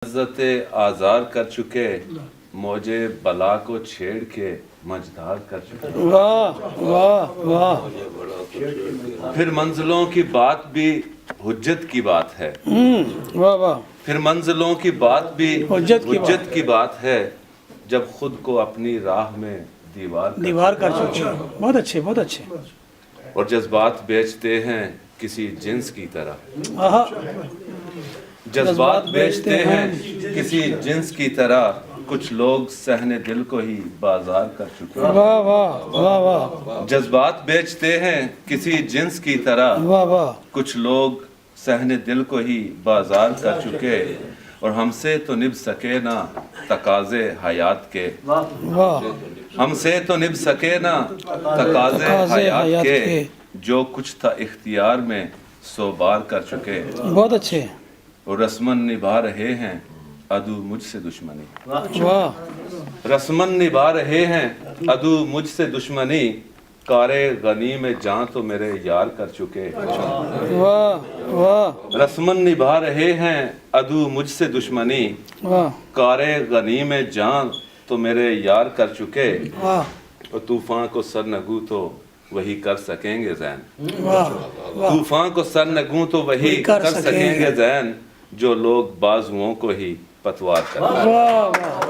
عزت آزار کر چکے، موجے بلا کو چھیڑ کے مجدار کر چکے۔ واہ واہ واہ، پھر منزلوں کی بات بھی حجت کی بات ہے، واہ واہ، پھر منزلوں کی بات بھی حجت کی بات ہے، جب خود کو اپنی راہ میں دیوار کر چکے۔ بہت اچھے بہت اچھے۔ اور جذبات بیچتے ہیں کسی جنس کی طرح، آہا، جذبات بیچتے ہیں کسی جنس کی طرح، کچھ لوگ صحن دل کو ہی بازار کر چکے۔ واہ واہ واہ واہ، جذبات بیچتے ہیں کسی جنس کی طرح، واہ واہ، کچھ لوگ صحن دل کو ہی بازار کر چکے، اور ہم سے تو نبھ سکے نہ تقاضے حیات کے، واہ، ہم سے تو نبھ سکے نہ تقاضے حیات کے، جو کچھ تھا اختیار میں سو بار کر چکے، بہت اچھے، اور رسمن نبھا رہے ہیں عدو مجھ سے دشمنی، واہ، رسمن نبھا رہے ہیں عدو مجھ سے دشمنی، کار غنی میں جاں تو میرے یار کر چکے، واہ واہ، رسمن نبھا رہے ہیں عدو مجھ سے دشمنی، واہ کار غنی میں جاں تو میرے یار کر چکے، واہ، اور طوفان کو سرنگوں تو وہی کر سکیں گے زین، واہ واہ، طوفان کو سرنگوں تو وہی کر سکیں گے زین، جو لوگ بازوؤں کو ہی پتوار کرتے ہیں۔ واہ واہ